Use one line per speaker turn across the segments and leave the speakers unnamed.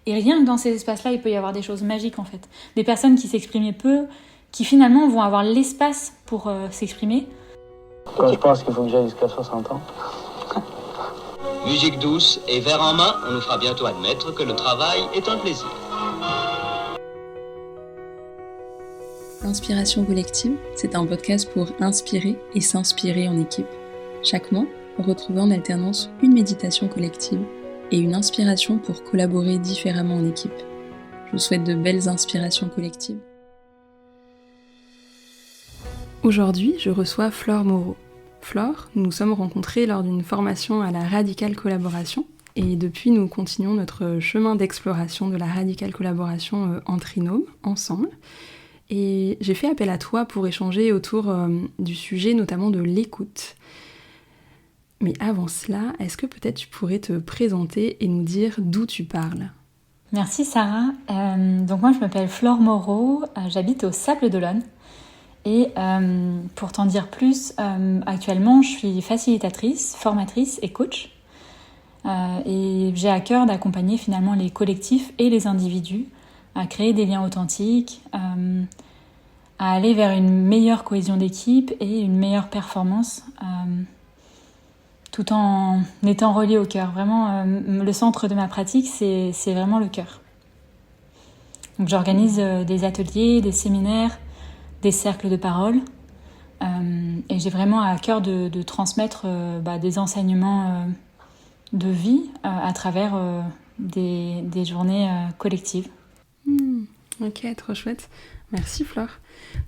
Et rien que dans ces espaces-là, il peut y avoir des choses magiques en fait. Des personnes qui s'exprimaient peu, qui finalement vont avoir l'espace pour s'exprimer.
Quand je pense qu'il faut que j'aille jusqu'à 60 ans.
Musique douce et verre en main, on nous fera bientôt admettre que le travail est un plaisir.
Inspiration collective, c'est un podcast pour inspirer et s'inspirer en équipe. Chaque mois, retrouvez en alternance une méditation collective et une inspiration pour collaborer différemment en équipe. Je vous souhaite de belles inspirations collectives. Aujourd'hui, je reçois Flore Moreau. Flore, nous nous sommes rencontrés lors d'une formation à la Radicale Collaboration et depuis nous continuons notre chemin d'exploration de la Radicale Collaboration en trinôme, ensemble. Et j'ai fait appel à toi pour échanger autour du sujet notamment de l'écoute. Mais avant cela, est-ce que peut-être tu pourrais te présenter et nous dire d'où tu parles ?
Merci Sarah. Donc moi je m'appelle Flore Moreau, j'habite au Sable d'Olonne. Et pour t'en dire plus, actuellement je suis facilitatrice, formatrice et coach. Et j'ai à cœur d'accompagner finalement les collectifs et les individus à créer des liens authentiques, à aller vers une meilleure cohésion d'équipe et une meilleure performance, tout en étant relié au cœur. Vraiment, le centre de ma pratique, c'est vraiment le cœur. Donc j'organise des ateliers, des séminaires, des cercles de parole, et j'ai vraiment à cœur de transmettre des enseignements de vie à travers des journées collectives.
Ok, trop chouette. Merci Flore.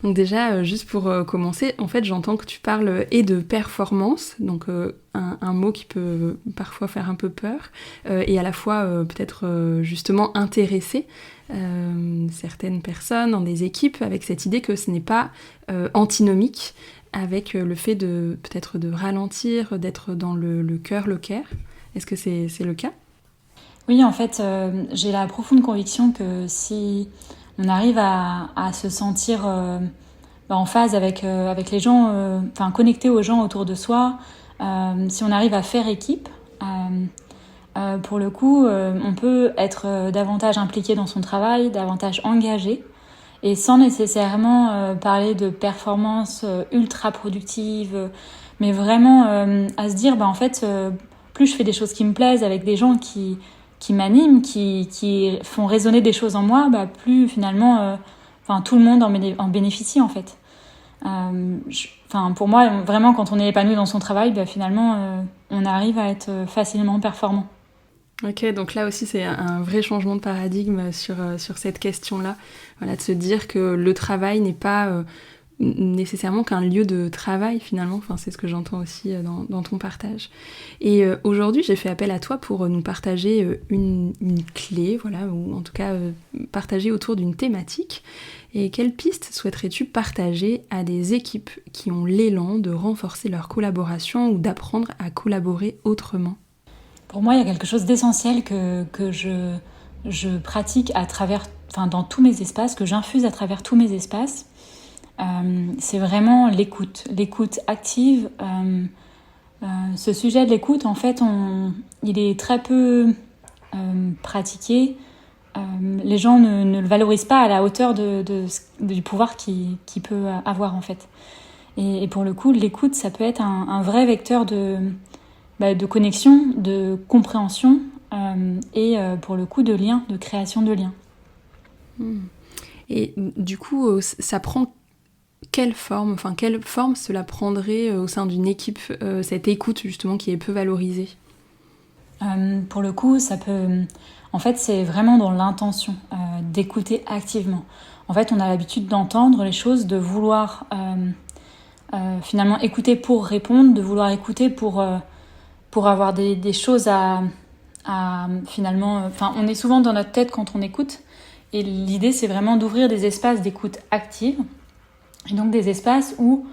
Donc déjà, juste pour commencer, en fait j'entends que tu parles et de performance, donc un mot qui peut parfois faire un peu peur, et à la fois peut-être justement intéresser certaines personnes dans des équipes avec cette idée que ce n'est pas antinomique avec le fait de peut-être de ralentir, d'être dans le cœur, le care. Est-ce que c'est le cas ?
Oui, en fait, j'ai la profonde conviction que si on arrive à se sentir en phase avec les gens, connecté aux gens autour de soi, si on arrive à faire équipe, pour le coup, on peut être davantage impliqué dans son travail, davantage engagé, et sans nécessairement parler de performance ultra productive, mais vraiment à se dire, en fait, plus je fais des choses qui me plaisent avec des gens qui m'animent, qui font résonner des choses en moi, plus finalement, tout le monde en bénéficie en fait. Pour moi, vraiment, quand on est épanoui dans son travail, finalement, on arrive à être facilement performant.
Ok, donc là aussi c'est un vrai changement de paradigme sur cette question-là, voilà, de se dire que le travail n'est pas nécessairement qu'un lieu de travail finalement, c'est ce que j'entends aussi dans ton partage. Et aujourd'hui j'ai fait appel à toi pour nous partager une clé, voilà, ou en tout cas partager autour d'une thématique. Et quelles pistes souhaiterais-tu partager à des équipes qui ont l'élan de renforcer leur collaboration ou d'apprendre à collaborer autrement ?
Pour moi, il y a quelque chose d'essentiel que je pratique à travers, dans tous mes espaces, que j'infuse à travers tous mes espaces. C'est vraiment l'écoute active. Ce sujet de l'écoute, en fait, il est très peu pratiqué. Les gens ne le valorisent pas à la hauteur du pouvoir qu'il peut avoir, en fait. Et pour le coup, l'écoute, ça peut être un vrai vecteur de connexion, de compréhension et pour le coup de lien, de création de liens.
Et du coup, ça prend quelle forme cela prendrait au sein d'une équipe, cette écoute justement qui est peu valorisée ?
Pour le coup, ça peut... En fait, c'est vraiment dans l'intention d'écouter activement. En fait, on a l'habitude d'entendre les choses, de vouloir finalement écouter pour répondre, de vouloir écouter pour avoir des choses à finalement... on est souvent dans notre tête quand on écoute, et l'idée, c'est vraiment d'ouvrir des espaces d'écoute active, et donc des espaces où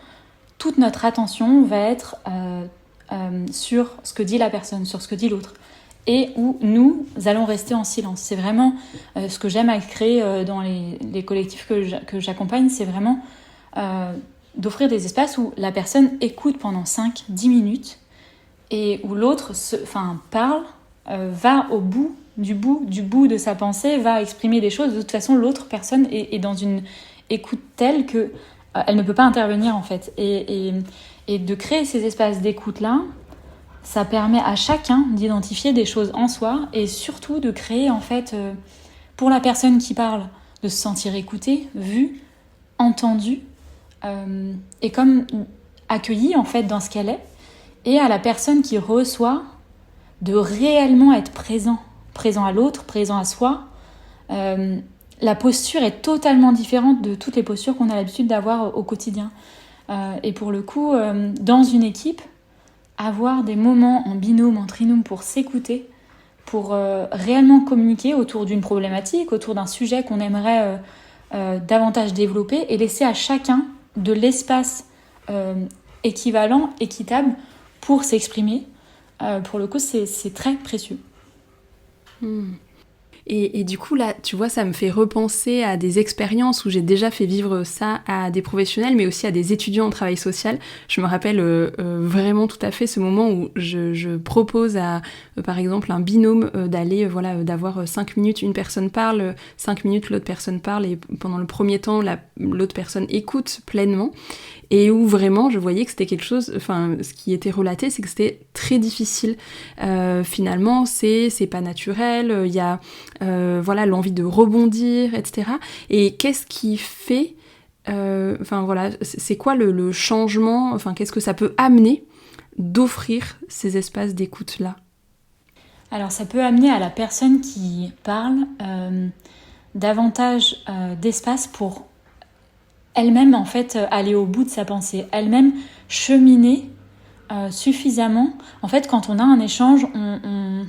toute notre attention va être sur ce que dit la personne, sur ce que dit l'autre, et où nous allons rester en silence. C'est vraiment ce que j'aime à créer dans les collectifs que j'accompagne, c'est vraiment d'offrir des espaces où la personne écoute pendant 5-10 minutes, et où l'autre parle va au bout de sa pensée, va exprimer des choses. De toute façon, l'autre personne est dans une écoute telle que elle ne peut pas intervenir en fait. Et de créer ces espaces d'écoute-là, ça permet à chacun d'identifier des choses en soi et surtout de créer en fait, pour la personne qui parle, de se sentir écoutée, vue, entendue et comme accueillie en fait dans ce qu'elle est, et à la personne qui reçoit de réellement être présent à l'autre, présent à soi. La posture est totalement différente de toutes les postures qu'on a l'habitude d'avoir au quotidien. Et pour le coup, dans une équipe, avoir des moments en binôme, en trinôme pour s'écouter, pour réellement communiquer autour d'une problématique, autour d'un sujet qu'on aimerait davantage développer, et laisser à chacun de l'espace équivalent, équitable pour s'exprimer. Pour le coup, c'est très précieux.
Et du coup, là, tu vois, ça me fait repenser à des expériences où j'ai déjà fait vivre ça à des professionnels, mais aussi à des étudiants en travail social. Je me rappelle vraiment tout à fait ce moment où je propose à, par exemple, un binôme d'aller, d'avoir 5 minutes, une personne parle, 5 minutes, l'autre personne parle, et pendant le premier temps, l'autre personne écoute pleinement. Et où vraiment je voyais que c'était quelque chose, enfin ce qui était relaté, c'est que c'était très difficile. Finalement, c'est pas naturel, il y a l'envie de rebondir, etc. Et qu'est-ce qui fait, c'est quoi le changement, enfin qu'est-ce que ça peut amener d'offrir ces espaces d'écoute-là?
Alors ça peut amener à la personne qui parle davantage d'espace pour elle-même en fait aller au bout de sa pensée, elle-même cheminer suffisamment. En fait, quand on a un échange, on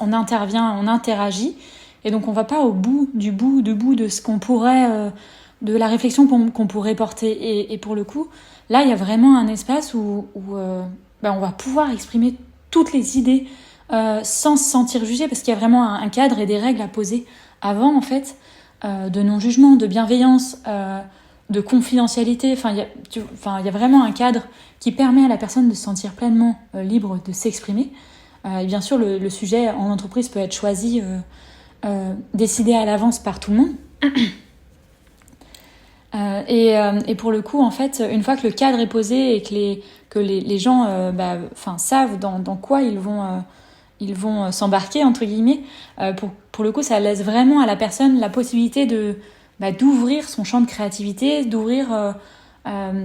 intervient, on interagit, et donc on va pas au bout de ce qu'on pourrait, de la réflexion qu'on pourrait porter. Et pour le coup, là, il y a vraiment un espace où on va pouvoir exprimer toutes les idées sans se sentir jugé, parce qu'il y a vraiment un cadre et des règles à poser avant, en fait. De non-jugement, de bienveillance, de confidentialité. Il y a vraiment un cadre qui permet à la personne de se sentir pleinement libre de s'exprimer. Et bien sûr, le sujet en entreprise peut être choisi, décidé à l'avance par tout le monde. Et pour le coup, en fait, une fois que le cadre est posé et que les gens savent dans quoi ils vont s'embarquer, entre guillemets, pour le coup, ça laisse vraiment à la personne la possibilité d'ouvrir son champ de créativité, d'ouvrir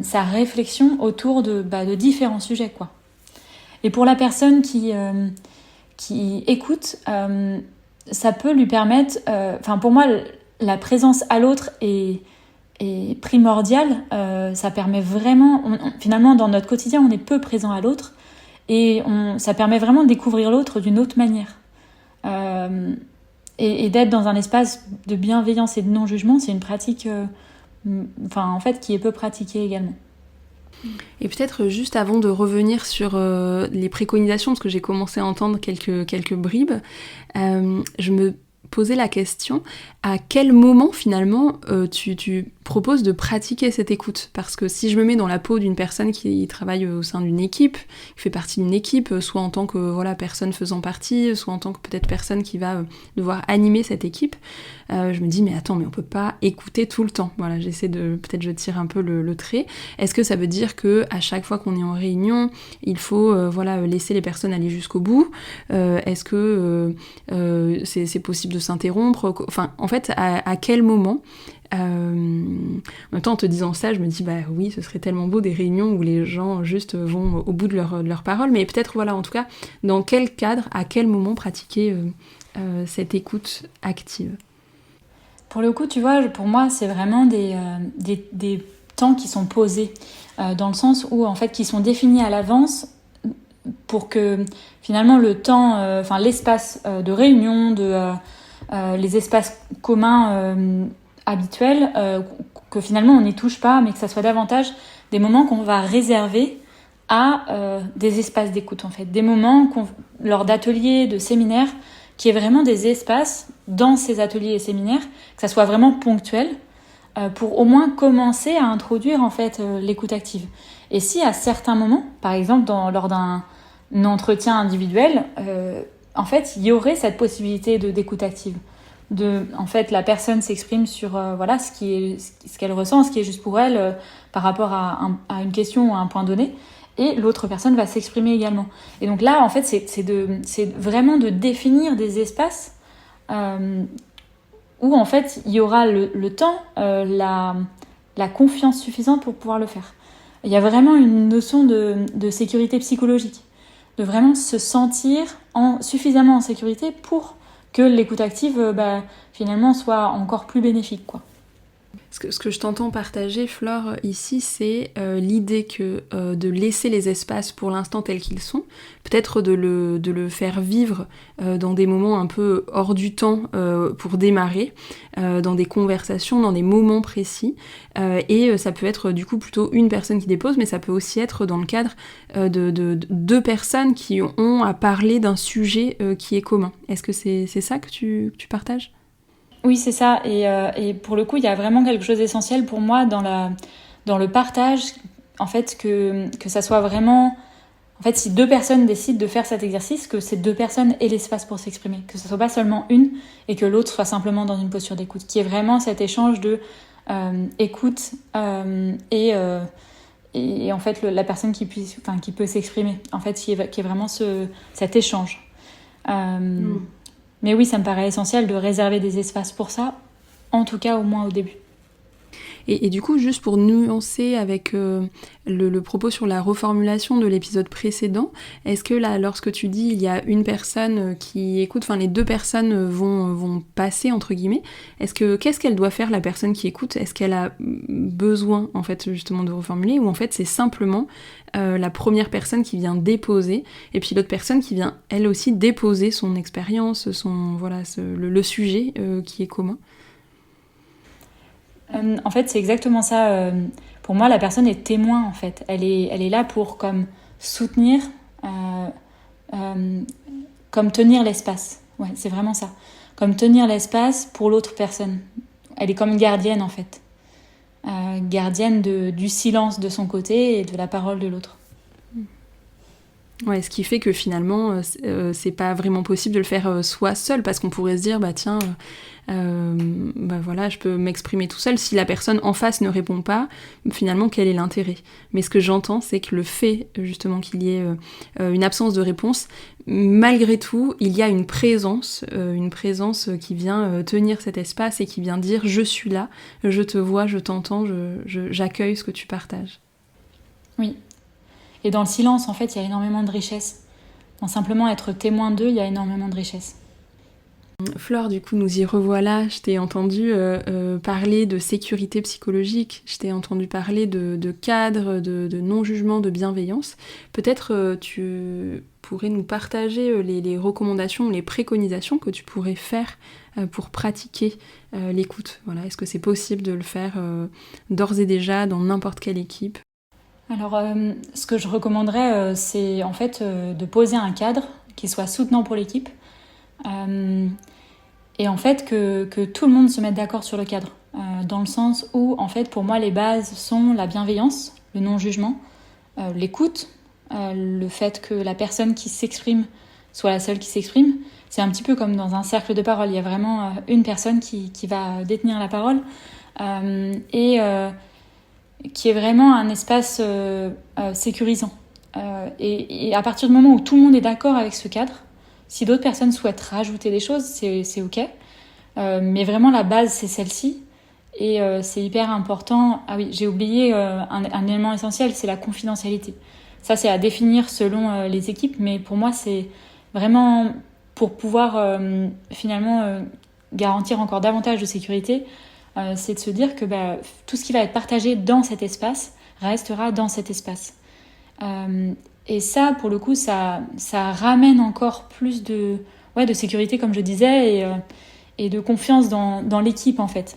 sa réflexion autour de différents sujets, quoi. Et pour la personne qui écoute, ça peut lui permettre... pour moi, la présence à l'autre est primordiale. Ça permet vraiment... Finalement, dans notre quotidien, on est peu présent à l'autre. Et ça permet vraiment de découvrir l'autre d'une autre manière. Et d'être dans un espace de bienveillance et de non-jugement, c'est une pratique qui est peu pratiquée également.
Et peut-être juste avant de revenir sur les préconisations, parce que j'ai commencé à entendre quelques bribes, je me posais la question, à quel moment finalement tu proposes de pratiquer cette écoute? Parce que si je me mets dans la peau d'une personne qui travaille au sein d'une équipe, qui fait partie d'une équipe, soit en tant que personne faisant partie, soit en tant que peut-être personne qui va devoir animer cette équipe, je me dis mais attends, mais on peut pas écouter tout le temps. Voilà, peut-être je tire un peu le trait. Est-ce que ça veut dire que à chaque fois qu'on est en réunion, il faut laisser les personnes aller jusqu'au bout? Est-ce que c'est possible de s'interrompre? Enfin, en fait, à quel moment? En même temps, en te disant ça, je me dis bah oui, ce serait tellement beau des réunions où les gens juste vont au bout de leur parole, mais peut-être en tout cas, dans quel cadre, à quel moment pratiquer cette écoute active?
Pour le coup, tu vois, pour moi, c'est vraiment des temps qui sont posés, dans le sens où, en fait, qui sont définis à l'avance pour que, finalement, le temps, l'espace de réunion, les espaces communs habituels, que finalement, on n'y touche pas, mais que ça soit davantage des moments qu'on va réserver à des espaces d'écoute, en fait. Des moments, lors d'ateliers, de séminaires, qui est vraiment des espaces dans ces ateliers et séminaires, que ça soit vraiment ponctuel, pour au moins commencer à introduire en fait l'écoute active. Et si à certains moments, par exemple lors d'un entretien individuel, en fait, il y aurait cette possibilité d'écoute active. En fait, la personne s'exprime sur ce qu'elle ressent, ce qui est juste pour elle par rapport à une question ou à un point donné, et l'autre personne va s'exprimer également. Et donc là, en fait, c'est vraiment de définir des espaces où en fait il y aura le temps, la confiance suffisante pour pouvoir le faire. Il y a vraiment une notion de sécurité psychologique, de vraiment se sentir suffisamment en sécurité pour que l'écoute active finalement soit encore plus bénéfique, quoi.
Ce que je t'entends partager, Flore, ici, c'est l'idée que de laisser les espaces pour l'instant tels qu'ils sont, peut-être de le faire vivre dans des moments un peu hors du temps pour démarrer, dans des conversations, dans des moments précis, et ça peut être du coup plutôt une personne qui dépose, mais ça peut aussi être dans le cadre de deux personnes qui ont à parler d'un sujet qui est commun. Est-ce que c'est ça que tu partages ?
Oui, c'est ça. Et pour le coup, il y a vraiment quelque chose d'essentiel pour moi dans le partage, en fait, que ça soit vraiment... En fait, si deux personnes décident de faire cet exercice, que ces deux personnes aient l'espace pour s'exprimer, que ce soit pas seulement une et que l'autre soit simplement dans une posture d'écoute, qui est vraiment cet échange de écoute et en fait la personne qui peut s'exprimer, en fait, qui est vraiment cet échange. Mais oui, ça me paraît essentiel de réserver des espaces pour ça, en tout cas au moins au début.
Et du coup, juste pour nuancer avec le propos sur la reformulation de l'épisode précédent, est-ce que là, lorsque tu dis il y a une personne qui écoute, enfin les deux personnes vont passer entre guillemets, qu'est-ce qu'elle doit faire la personne qui écoute ? Est-ce qu'elle a besoin en fait justement de reformuler, ou en fait c'est simplement la première personne qui vient déposer et puis l'autre personne qui vient elle aussi déposer son expérience, le sujet qui est commun ?
En fait, c'est exactement ça. Pour moi, la personne est témoin, en fait. Elle est là pour comme soutenir, comme tenir l'espace. Ouais, c'est vraiment ça. Comme tenir l'espace pour l'autre personne. Elle est comme une gardienne, en fait. Gardienne du silence de son côté et de la parole de l'autre.
Ouais, ce qui fait que finalement, c'est pas vraiment possible de le faire soi seul, parce qu'on pourrait se dire, je peux m'exprimer tout seul. Si la personne en face ne répond pas, finalement, quel est l'intérêt ? Mais ce que j'entends, c'est que le fait, justement, qu'il y ait une absence de réponse, malgré tout, il y a une présence qui vient tenir cet espace et qui vient dire « je suis là, je te vois, je t'entends, j'accueille ce que tu partages ».
Oui. Et dans le silence, en fait, il y a énormément de richesse. Dans simplement être témoin d'eux, il y a énormément de richesse.
Flore, du coup, nous y revoilà. Je t'ai entendu parler de sécurité psychologique, je t'ai entendu parler de cadre, de non-jugement, de bienveillance. Peut-être tu pourrais nous partager les recommandations, les préconisations que tu pourrais faire pour pratiquer l'écoute. Voilà, est-ce que c'est possible de le faire d'ores et déjà dans n'importe quelle équipe ?
Alors, ce que je recommanderais, c'est en fait de poser un cadre qui soit soutenant pour l'équipe. Et en fait que tout le monde se mette d'accord sur le cadre, dans le sens où en fait pour moi les bases sont la bienveillance, le non-jugement, l'écoute, le fait que la personne qui s'exprime soit la seule qui s'exprime. C'est un petit peu comme dans un cercle de parole, il y a vraiment une personne qui va détenir la parole et qui est vraiment un espace sécurisant. Et à partir du moment où tout le monde est d'accord avec ce cadre, si d'autres personnes souhaitent rajouter des choses, c'est ok. Mais vraiment, la base, c'est celle-ci. Et c'est hyper important. Ah oui, j'ai oublié un élément essentiel, c'est la confidentialité. Ça, c'est à définir selon les équipes. Mais pour moi, c'est vraiment pour pouvoir finalement garantir encore davantage de sécurité. C'est de se dire que tout ce qui va être partagé dans cet espace restera dans cet espace. Et ça, pour le coup, ça ramène encore plus de sécurité, comme je disais, et de confiance dans l'équipe, en fait.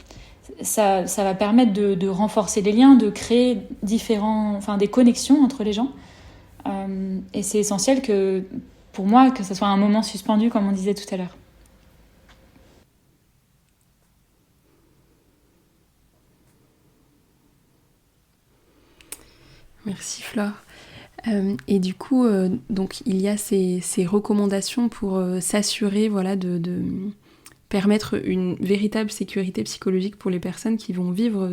Ça va permettre de renforcer les liens, de créer des connexions entre les gens. Et c'est essentiel pour moi, que ce soit un moment suspendu, comme on disait tout à l'heure.
Merci Flore. Et du coup, donc il y a ces recommandations pour s'assurer voilà, de permettre une véritable sécurité psychologique pour les personnes qui vont vivre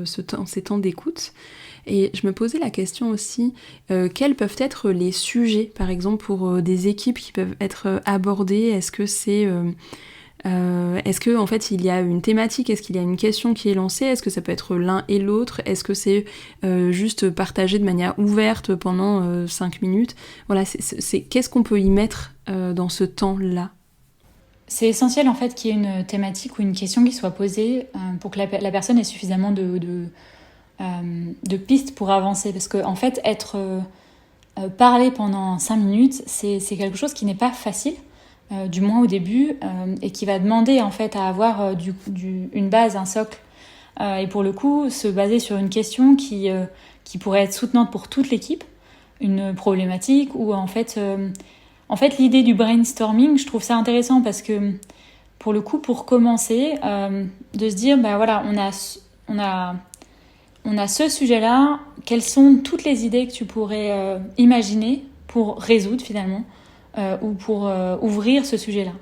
ces temps d'écoute. Et je me posais la question aussi, quels peuvent être les sujets, par exemple, pour des équipes qui peuvent être abordées? Est-ce que c'est... est-ce que en fait il y a une thématique, est-ce qu'il y a une question qui est lancée, est-ce que ça peut être l'un et l'autre, est-ce que c'est juste partagé de manière ouverte pendant 5 minutes? Voilà, qu'est-ce qu'on peut y mettre dans ce temps-là?
C'est essentiel en fait qu'il y ait une thématique ou une question qui soit posée pour que la personne ait suffisamment de pistes pour avancer. Parce que en fait, parler pendant 5 minutes, c'est quelque chose qui n'est pas facile, du moins au début, et qui va demander en fait à avoir une base, un socle. Et pour le coup, se baser sur une question qui pourrait être soutenante pour toute l'équipe, une problématique ou en fait, l'idée du brainstorming, je trouve ça intéressant parce que, pour le coup, pour commencer, de se dire, bah voilà, on a ce sujet-là, quelles sont toutes les idées que tu pourrais imaginer pour résoudre finalement, ou pour ouvrir ce sujet-là.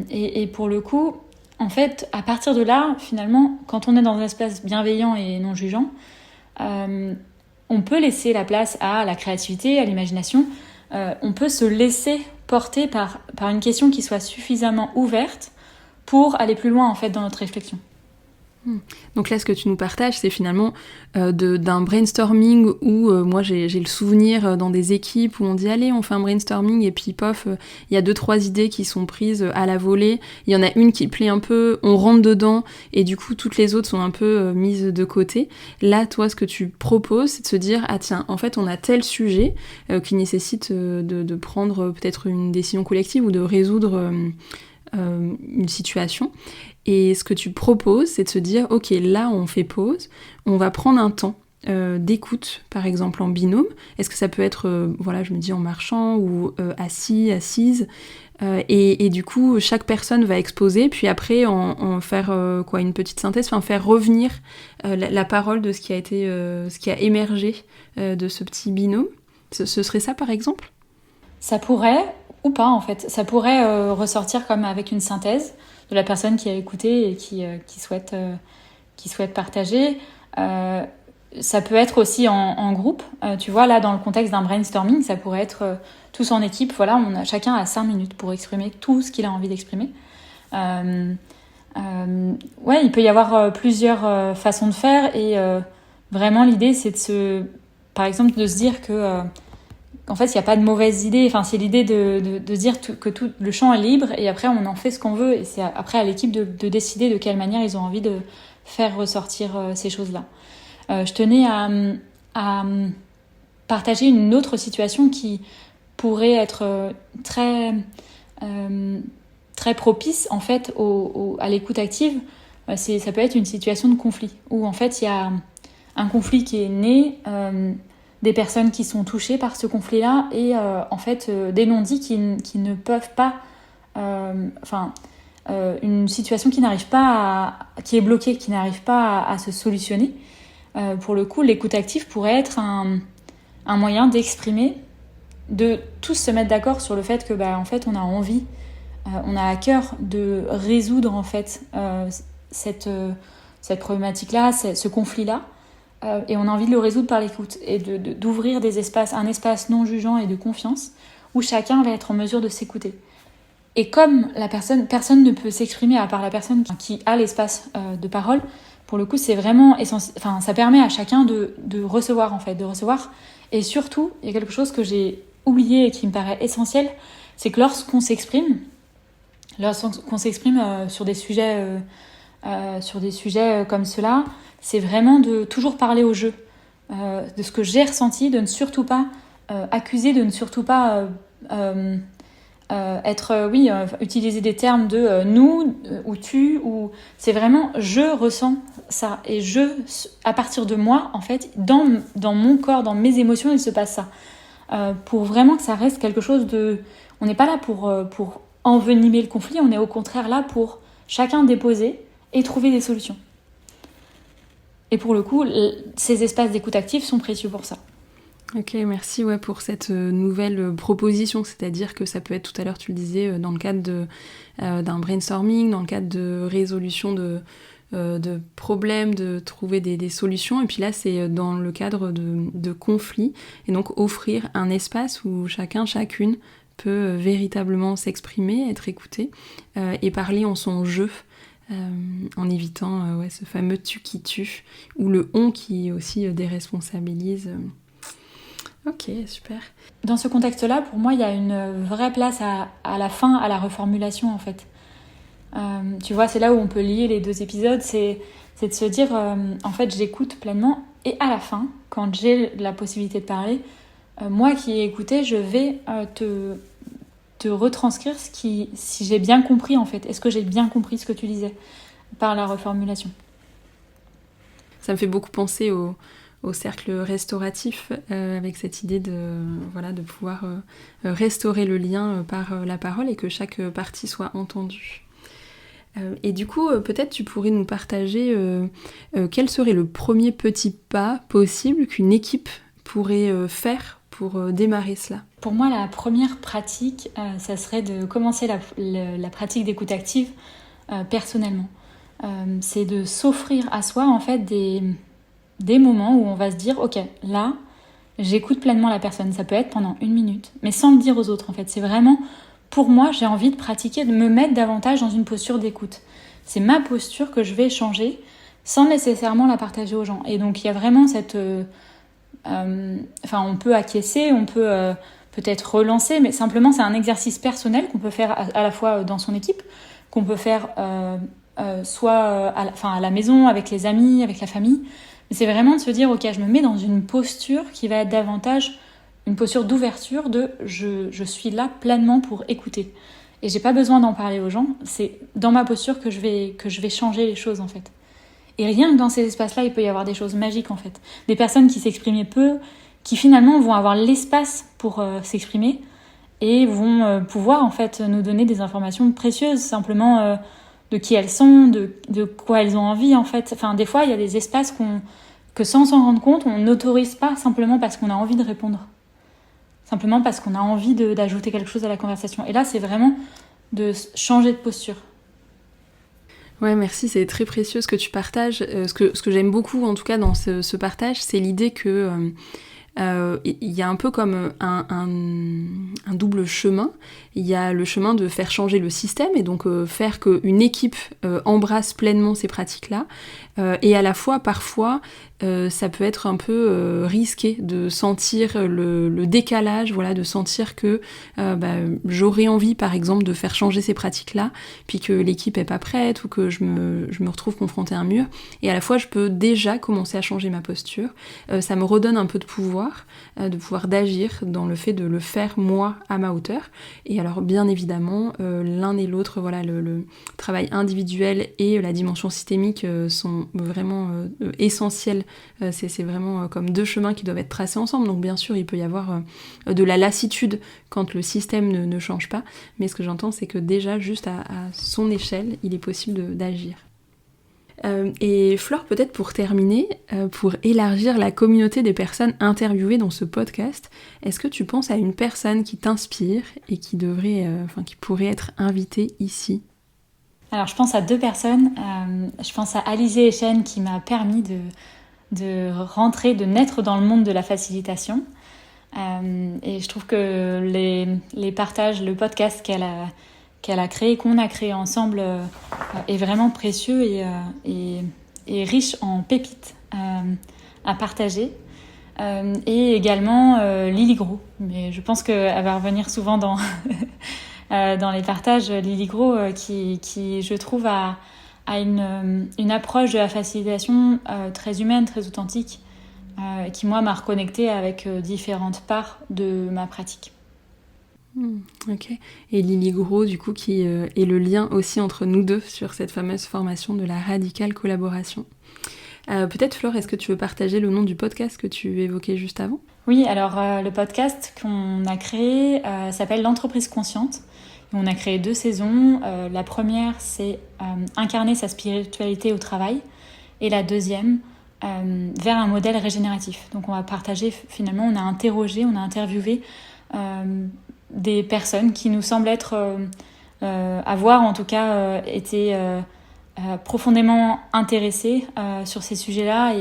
Et pour le coup, en fait, à partir de là, finalement, quand on est dans un espace bienveillant et non jugeant, on peut laisser la place à la créativité, à l'imagination. On peut se laisser porter par une question qui soit suffisamment ouverte pour aller plus loin en fait dans notre réflexion.
Donc là, ce que tu nous partages, c'est finalement d'un brainstorming où moi j'ai le souvenir dans des équipes où on dit allez, on fait un brainstorming et puis pof, il y a 2-3 idées qui sont prises à la volée, il y en a une qui plaît un peu, on rentre dedans et du coup toutes les autres sont un peu mises de côté. Là, toi, ce que tu proposes, c'est de se dire ah tiens, en fait on a tel sujet qui nécessite de prendre peut-être une décision collective ou de résoudre une situation. Et ce que tu proposes, c'est de se dire, ok, là on fait pause, on va prendre un temps d'écoute, par exemple en binôme. Est-ce que ça peut être, voilà, je me dis en marchant ou assis, assise, et du coup chaque personne va exposer, puis après en faire une petite synthèse, enfin faire revenir la parole de ce qui a émergé de ce petit binôme. Ce serait ça par exemple ?
Ça pourrait, ou pas en fait, ça pourrait ressortir comme avec une synthèse de la personne qui a écouté et qui souhaite partager. Ça peut être aussi en groupe. Tu vois, là, dans le contexte d'un brainstorming, ça pourrait être tous en équipe. Voilà, chacun a 5 minutes pour exprimer tout ce qu'il a envie d'exprimer. Il peut y avoir plusieurs façons de faire. Et vraiment, l'idée, c'est par exemple, de se dire que... en fait, il n'y a pas de mauvaise idée. Enfin, c'est l'idée de dire que tout le champ est libre et après, on en fait ce qu'on veut. Et c'est après à l'équipe de décider de quelle manière ils ont envie de faire ressortir ces choses-là. Je tenais à partager une autre situation qui pourrait être très propice, en fait, à l'écoute active. Ça peut être une situation de conflit où, en fait, il y a un conflit qui est né... des personnes qui sont touchées par ce conflit-là et en fait des non-dits qui ne peuvent pas... une situation qui n'arrive pas qui est bloquée, qui n'arrive pas à se solutionner. Pour le coup, l'écoute active pourrait être un moyen d'exprimer, de tous se mettre d'accord sur le fait que en fait, on a envie, on a à cœur de résoudre en fait cette problématique-là, ce conflit-là. Et on a envie de le résoudre par l'écoute et d'ouvrir un espace non jugeant et de confiance où chacun va être en mesure de s'écouter. Et comme personne ne peut s'exprimer à part la personne qui a l'espace de parole, pour le coup, c'est vraiment essentiel. Enfin, ça permet à chacun de recevoir en fait, de recevoir. Et surtout, il y a quelque chose que j'ai oublié et qui me paraît essentiel, c'est que lorsqu'on s'exprime sur des sujets comme cela, c'est vraiment de toujours parler au jeu, de ce que j'ai ressenti, de ne surtout pas accuser, de ne surtout pas utiliser des termes de nous ou tu, ou c'est vraiment je ressens ça et à partir de moi en fait, dans mon corps, dans mes émotions, il se passe ça, pour vraiment que ça reste quelque chose de... On n'est pas là pour envenimer le conflit, on est au contraire là pour chacun déposer et trouver des solutions. Et pour le coup, ces espaces d'écoute active sont précieux pour ça.
Ok, merci pour cette nouvelle proposition, c'est-à-dire que ça peut être, tout à l'heure tu le disais, dans le cadre d'un brainstorming, dans le cadre de résolution de problèmes, de trouver des solutions, et puis là c'est dans le cadre de conflits, et donc offrir un espace où chacune peut véritablement s'exprimer, être écouté, et parler en son jeu, en évitant ce fameux tu qui tue, ou le on qui aussi déresponsabilise. Ok, super.
Dans ce contexte-là, pour moi, il y a une vraie place à la fin, à la reformulation, en fait. Tu vois, c'est là où on peut lier les 2 épisodes, c'est de se dire, en fait, j'écoute pleinement, et à la fin, quand j'ai la possibilité de parler, moi qui ai écouté, je vais te retranscrire si j'ai bien compris, en fait. Est-ce que j'ai bien compris ce que tu disais par la reformulation?
Ça me fait beaucoup penser au cercle restauratif, avec cette idée de pouvoir restaurer le lien par la parole et que chaque partie soit entendue. Et du coup, peut-être tu pourrais nous partager quel serait le premier petit pas possible qu'une équipe pourrait faire pour démarrer cela.
Pour moi, la première pratique, ça serait de commencer la pratique d'écoute active personnellement. C'est de s'offrir à soi, en fait, des moments où on va se dire, ok, là, j'écoute pleinement la personne. Ça peut être pendant 1 minute, mais sans le dire aux autres, en fait. C'est vraiment, pour moi, j'ai envie de pratiquer, de me mettre davantage dans une posture d'écoute. C'est ma posture que je vais changer sans nécessairement la partager aux gens. Et donc, il y a vraiment cette... on peut acquiescer, on peut peut-être relancer, mais simplement, c'est un exercice personnel qu'on peut faire à la fois dans son équipe, qu'on peut faire soit à la maison, avec les amis, avec la famille. Mais c'est vraiment de se dire, ok, je me mets dans une posture qui va être davantage une posture d'ouverture, de je suis là pleinement pour écouter. Et j'ai pas besoin d'en parler aux gens, c'est dans ma posture que je vais changer les choses, en fait. Et rien que dans ces espaces-là, il peut y avoir des choses magiques, en fait. Des personnes qui s'exprimaient peu, qui finalement vont avoir l'espace pour s'exprimer et vont pouvoir, en fait, nous donner des informations précieuses, simplement de qui elles sont, de quoi elles ont envie, en fait. Enfin, des fois, il y a des espaces que sans s'en rendre compte, on n'autorise pas simplement parce qu'on a envie de répondre. Simplement parce qu'on a envie d'ajouter quelque chose à la conversation. Et là, c'est vraiment de changer de posture.
Ouais, merci, c'est très précieux ce que tu partages. Ce que j'aime beaucoup, en tout cas, dans ce partage, c'est l'idée que il y a un peu comme un double chemin. Il y a le chemin de faire changer le système et donc faire qu'une équipe embrasse pleinement ces pratiques-là. Et à la fois, parfois, ça peut être un peu risqué de sentir le décalage, de sentir que j'aurais envie, par exemple, de faire changer ces pratiques-là, puis que l'équipe est pas prête ou que je me retrouve confrontée à un mur. Et à la fois, je peux déjà commencer à changer ma posture. Ça me redonne un peu de pouvoir d'agir dans le fait de le faire moi à ma hauteur. Et alors, bien évidemment, l'un et l'autre, le travail individuel et la dimension systémique sont vraiment essentiels. C'est vraiment comme 2 chemins qui doivent être tracés ensemble. Donc bien sûr, il peut y avoir de la lassitude quand le système ne change pas. Mais ce que j'entends, c'est que déjà, juste à son échelle, il est possible d'agir. Et Flore, peut-être pour terminer, pour élargir la communauté des personnes interviewées dans ce podcast, est-ce que tu penses à une personne qui t'inspire et qui qui pourrait être invitée ici ?
Alors, je pense à 2 personnes. Je pense à Alizé Echen qui m'a permis de rentrer, de naître dans le monde de la facilitation. Et je trouve que les partages, le podcast qu'elle a créé, qu'on a créé ensemble, est vraiment précieux et riche en pépites à partager. Et également Lily Gros. Mais je pense qu'elle va revenir souvent dans les partages. Lily Gros qui je trouve, a une approche de la facilitation très humaine, très authentique, qui, moi, m'a reconnectée avec différentes parts de ma pratique.
Ok. Et Lily Gros, du coup, qui est le lien aussi entre nous deux sur cette fameuse formation de la radicale collaboration. Peut-être, Flore, est-ce que tu veux partager le nom du podcast que tu évoquais juste avant ?
Oui, alors le podcast qu'on a créé s'appelle l'entreprise consciente. Et on a créé 2 saisons. La première, c'est incarner sa spiritualité au travail. Et la deuxième, vers un modèle régénératif. Donc on va partager, finalement, on a interrogé, on a interviewé des personnes qui nous semblent avoir en tout cas été profondément intéressées sur ces sujets-là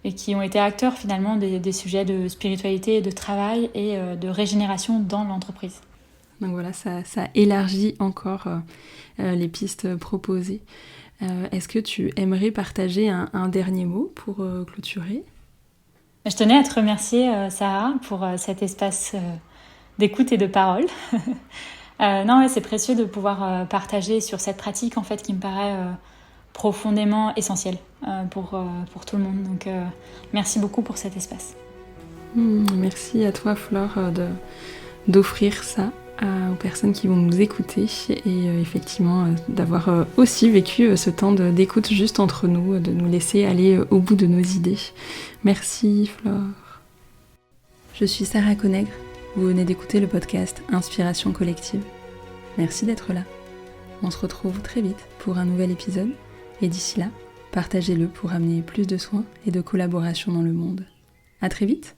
et qui ont été acteurs finalement des sujets de spiritualité, de travail et de régénération dans l'entreprise.
Donc voilà, ça élargit encore les pistes proposées. Est-ce que tu aimerais partager un dernier mot pour clôturer ?
Je tenais à te remercier, Sarah, pour cet espace d'écoute et de parole. C'est précieux de pouvoir partager sur cette pratique en fait, qui me paraît profondément essentielle pour tout le monde. Donc merci beaucoup pour cet espace.
Merci à toi, Flore, d'offrir ça aux personnes qui vont nous écouter et effectivement d'avoir aussi vécu ce temps d'écoute juste entre nous, de nous laisser aller au bout de nos idées. Merci Flore. Je suis Sarah Conègre, vous venez d'écouter le podcast Inspiration Collective. Merci d'être là. On se retrouve très vite pour un nouvel épisode et d'ici là, partagez-le pour amener plus de soins et de collaboration dans le monde. À très vite.